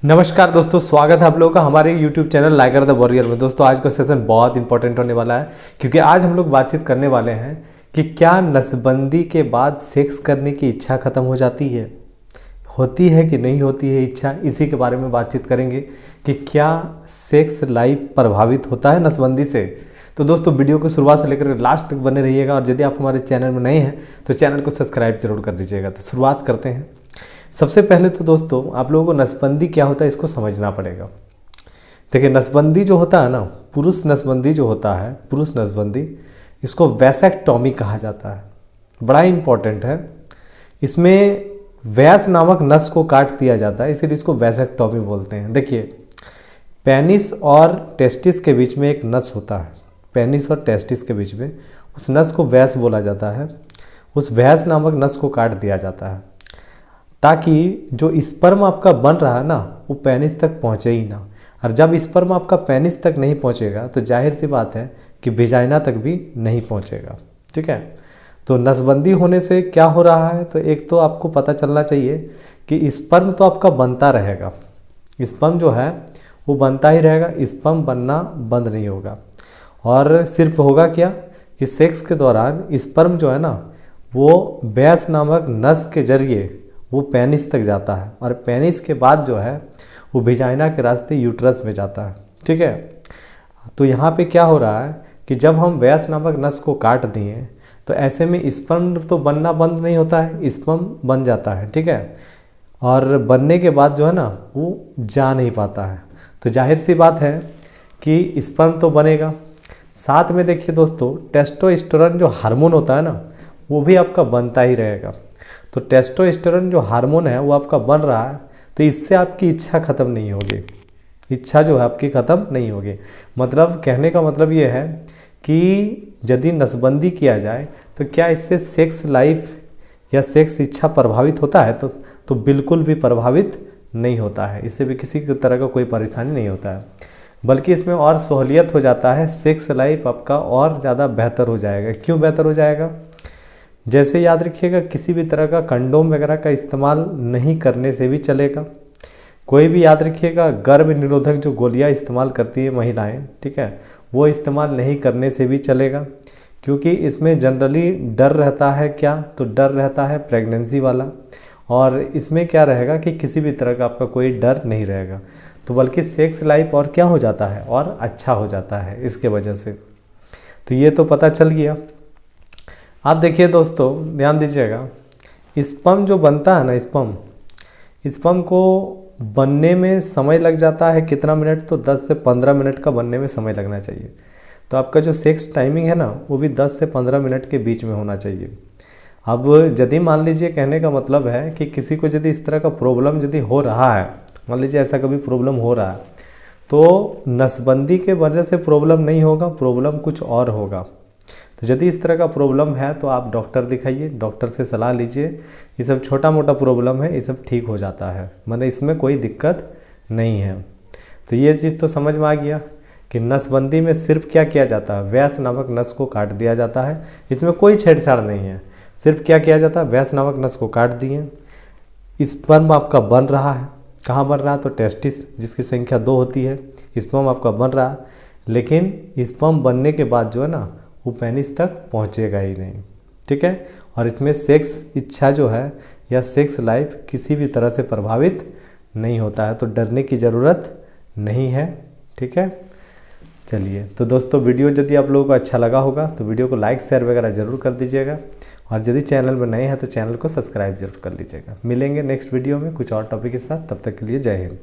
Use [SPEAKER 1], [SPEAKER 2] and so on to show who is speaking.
[SPEAKER 1] नमस्कार दोस्तों, स्वागत है आप लोगों का हमारे YouTube channel liger the warrior में। दोस्तों आज का सेशन बहुत इंपॉर्टेंट होने वाला है क्योंकि आज हम लोग बातचीत करने वाले हैं कि क्या नसबंदी के बाद सेक्स करने की इच्छा ख़त्म हो जाती है, होती है कि नहीं होती है इच्छा। इसी के बारे में बातचीत करेंगे कि क्या सेक्स लाइफ प्रभावित होता है नसबंदी से। तो दोस्तों वीडियो को शुरुआत से लेकर लास्ट तक बने रहिएगा और यदि आप हमारे चैनल में नए हैं तो चैनल को सब्सक्राइब जरूर कर लीजिएगा। तो शुरुआत करते हैं। सबसे पहले तो दोस्तों आप लोगों को नसबंदी क्या होता है इसको समझना पड़ेगा। देखिए, नसबंदी जो होता है ना, पुरुष नसबंदी जो होता है, पुरुष नसबंदी, इसको वैसेक्टॉमी कहा जाता है। बड़ा इंपॉर्टेंट है। इसमें वैस नामक नस को काट दिया जाता है, इसीलिए इसको वैसेक्टॉमी बोलते हैं। देखिए, पेनिस और टेस्टिस के बीच में एक नस होता है, पेनिस और टेस्टिस के बीच में, उस नस को वैस बोला जाता है। उस वैस नामक नस को काट दिया जाता है ताकि जो स्पर्म आपका बन रहा है ना वो पेनिस तक पहुँचे ही ना। और जब स्पर्म आपका पेनिस तक नहीं पहुँचेगा तो जाहिर सी बात है कि वेजाइना तक भी नहीं पहुँचेगा। ठीक है, तो नसबंदी होने से क्या हो रहा है, तो एक तो आपको पता चलना चाहिए कि स्पर्म तो आपका बनता रहेगा, स्पर्म जो है वो बनता ही रहेगा, स्पर्म बनना बंद नहीं होगा। और सिर्फ होगा क्या कि सेक्स के दौरान स्पर्म जो है ना वो वैस नामक नस के जरिए वो पेनिस तक जाता है और पेनिस के बाद जो है वो वेजाइना के रास्ते यूट्रस में जाता है। ठीक है, तो यहाँ पे क्या हो रहा है कि जब हम वैस नामक नस को काट दिए तो ऐसे में स्पर्म तो बनना बंद नहीं होता है, स्पर्म बन जाता है। ठीक है, और बनने के बाद जो है ना वो जा नहीं पाता है। तो जाहिर सी बात है कि स्पर्म तो बनेगा, साथ में देखिए दोस्तों टेस्टोस्टेरोन जो हार्मोन होता है ना वो भी आपका बनता ही रहेगा। तो टेस्टोस्टेरोन जो हार्मोन है वो आपका बन रहा है, तो इससे आपकी इच्छा ख़त्म नहीं होगी, इच्छा जो है आपकी ख़त्म नहीं होगी। मतलब कहने का मतलब ये है कि यदि नसबंदी किया जाए तो क्या इससे सेक्स लाइफ या सेक्स इच्छा प्रभावित होता है, तो बिल्कुल भी प्रभावित नहीं होता है। इससे भी किसी तरह का कोई परेशानी नहीं होता है, बल्कि इसमें और सहूलियत हो जाता है, सेक्स लाइफ आपका और ज़्यादा बेहतर हो जाएगा। क्यों बेहतर हो जाएगा? जैसे याद रखिएगा, किसी भी तरह का कंडोम वगैरह का इस्तेमाल नहीं करने से भी चलेगा। कोई भी याद रखिएगा, गर्भ निरोधक जो गोलियां इस्तेमाल करती है महिलाएं, ठीक है, वो इस्तेमाल नहीं करने से भी चलेगा, क्योंकि इसमें जनरली डर रहता है। क्या? तो डर रहता है प्रेगनेंसी वाला, और इसमें क्या रहेगा कि किसी भी तरह का आपका कोई डर नहीं रहेगा, तो बल्कि सेक्स लाइफ और क्या हो जाता है, और अच्छा हो जाता है इसके वजह से। तो ये तो पता चल गया। आप देखिए दोस्तों, ध्यान दीजिएगा, स्पर्म जो बनता है ना, स्पर्म को बनने में समय लग जाता है कितना मिनट, तो 10 से 15 मिनट का बनने में समय लगना चाहिए। तो आपका जो सेक्स टाइमिंग है ना वो भी 10 से 15 मिनट के बीच में होना चाहिए। अब यदि मान लीजिए, कहने का मतलब है कि किसी को यदि इस तरह का प्रॉब्लम यदि हो रहा है, मान लीजिए ऐसा कभी प्रॉब्लम हो रहा है, तो नसबंदी के वजह से प्रॉब्लम नहीं होगा, प्रॉब्लम कुछ और होगा। तो यदि इस तरह का प्रॉब्लम है तो आप डॉक्टर दिखाइए, डॉक्टर से सलाह लीजिए। ये सब छोटा मोटा प्रॉब्लम है, ये सब ठीक हो जाता है, मतलब इसमें कोई दिक्कत नहीं है। तो ये चीज़ तो समझ में आ गया कि नसबंदी में सिर्फ क्या किया जाता है, वैस नामक नस को काट दिया जाता है। इसमें कोई छेड़छाड़ नहीं है, सिर्फ क्या किया जाता है, वैस नामक नस को काट दिए, स्पर्म आपका बन रहा है। कहाँ बन रहा है? तो टेस्टिस, जिसकी संख्या 2 होती है, स्पर्म आपका बन रहा है, लेकिन स्पर्म बनने के बाद जो है ना वो पेनिस तक पहुंचेगा ही नहीं। ठीक है, और इसमें सेक्स इच्छा जो है या सेक्स लाइफ किसी भी तरह से प्रभावित नहीं होता है, तो डरने की ज़रूरत नहीं है। ठीक है, चलिए, तो दोस्तों वीडियो यदि आप लोगों को अच्छा लगा होगा तो वीडियो को लाइक शेयर वगैरह ज़रूर कर दीजिएगा, और यदि चैनल में नए हैं तो चैनल को सब्सक्राइब जरूर कर लीजिएगा। मिलेंगे नेक्स्ट वीडियो में कुछ और टॉपिक के साथ, तब तक के लिए जय हिंद।